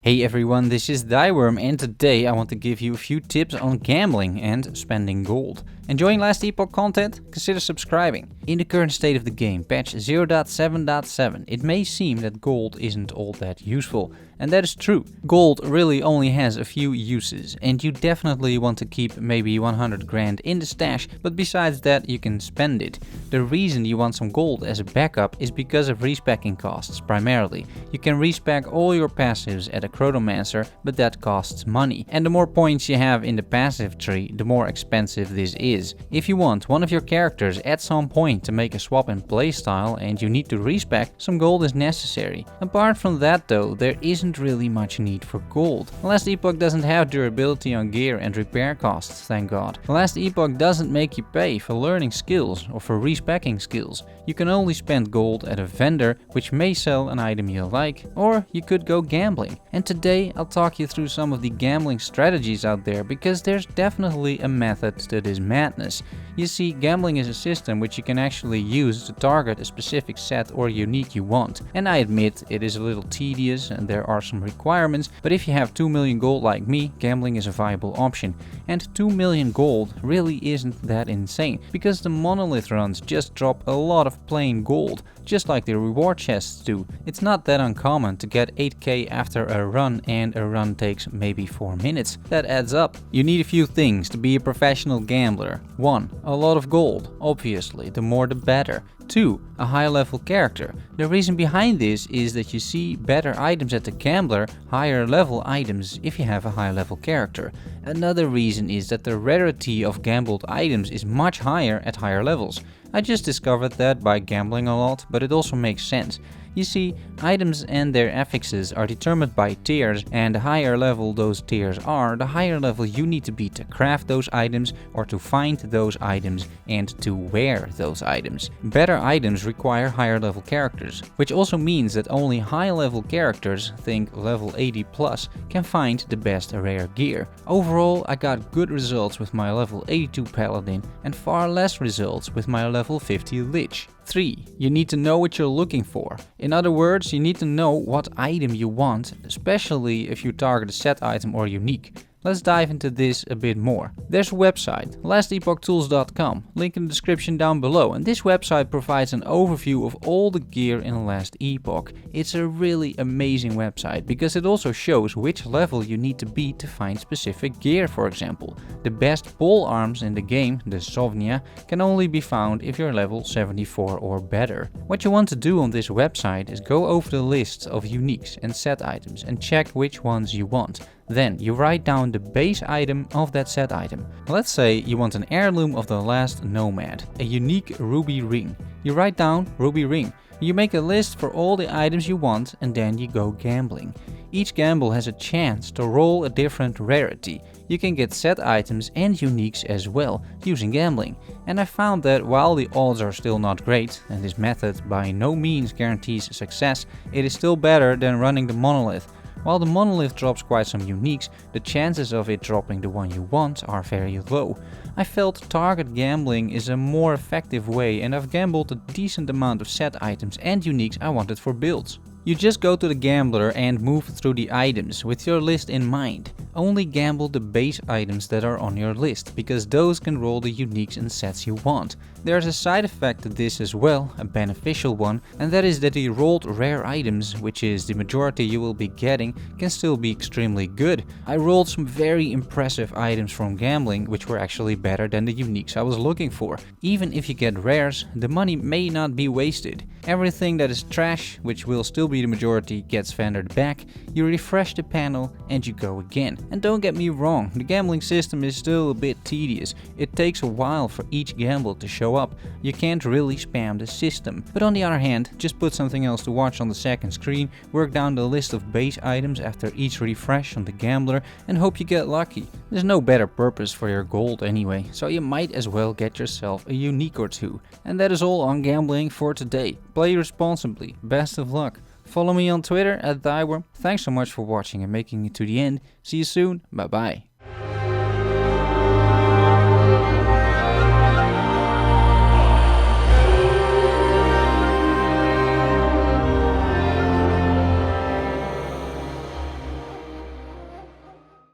Hey everyone, this is Thyworm and today I want to give you a few tips on gambling and spending gold. Enjoying last Epoch content? Consider subscribing. In the current state of the game, patch 0.7.7, it may seem that gold isn't all that useful. And that is true. Gold really only has a few uses and you definitely want to keep maybe 100 grand in the stash, but besides that you can spend it. The reason you want some gold as a backup is because of respecking costs primarily. You can respec all your passives at a Chronomancer, but that costs money. And the more points you have in the passive tree, the more expensive this is. If you want one of your characters at some point to make a swap in playstyle and you need to respec, some gold is necessary. Apart from that though, there isn't really much need for gold. Last Epoch doesn't have durability on gear and repair costs, thank god. Last Epoch doesn't make you pay for learning skills or for respecking skills. You can only spend gold at a vendor which may sell an item you like, or you could go gambling. And today I'll talk you through some of the gambling strategies out there because there's definitely a method to this madness. You see, gambling is a system which you can actually use to target a specific set or unique you want. And I admit it is a little tedious and there are some requirements, but if you have 2 million gold like me, gambling is a viable option. And 2 million gold really isn't that insane, because the monolith runs just drop a lot of plain gold, just like the reward chests do. It's not that uncommon to get 8k after a run, and a run takes maybe 4 minutes. That adds up. You need a few things to be a professional gambler. 1. A lot of gold, obviously, the more the better. 2. A high level character. The reason behind this is that you see better items at the gambler, higher level items if you have a high level character. Another reason is that the rarity of gambled items is much higher at higher levels. I just discovered that by gambling a lot, but it also makes sense. You see, items and their affixes are determined by tiers, and the higher level those tiers are, the higher level you need to be to craft those items or to find those items and to wear those items. Better items require higher level characters, which also means that only high level characters, think level 80 plus, can find the best rare gear. Overall, I got good results with my level 82 paladin and far less results with my level 50 lich. 3. You need to know what you're looking for. In other words, you need to know what item you want, especially if you target a set item or unique. Let's dive into this a bit more. There's a website, lastepochtools.com, link in the description down below, and this website provides an overview of all the gear in Last Epoch. It's a really amazing website because it also shows which level you need to be to find specific gear. For example, the best pole arms in the game, the Sovnia, can only be found if you're level 74 or better. What you want to do on this website is go over the lists of uniques and set items and check which ones you want. Then you write down the base item of that set item. Let's say you want an heirloom of the last nomad, a unique ruby ring. You write down ruby ring. You make a list for all the items you want and then you go gambling. Each gamble has a chance to roll a different rarity. You can get set items and uniques as well using gambling. And I found that while the odds are still not great, and this method by no means guarantees success, it is still better than running the monolith. While the monolith drops quite some uniques, the chances of it dropping the one you want are very low. I felt target gambling is a more effective way, and I've gambled a decent amount of set items and uniques I wanted for builds. You just go to the gambler and move through the items with your list in mind. Only gamble the base items that are on your list, because those can roll the uniques and sets you want. There's a side effect to this as well, a beneficial one, and that is that the rolled rare items, which is the majority you will be getting, can still be extremely good. I rolled some very impressive items from gambling, which were actually better than the uniques I was looking for. Even if you get rares, the money may not be wasted. Everything that is trash, which will still be the majority, gets vendored back, you refresh the panel and you go again. And don't get me wrong, the gambling system is still a bit tedious. It takes a while for each gamble to show up. You can't really spam the system. But on the other hand, just put something else to watch on the second screen, work down the list of base items after each refresh on the gambler and hope you get lucky. There's no better purpose for your gold anyway, so you might as well get yourself a unique or two. And that is all on gambling for today. Play responsibly. Best of luck. Follow me on Twitter @Thyworm. Thanks so much for watching and making it to the end. See you soon. Bye bye.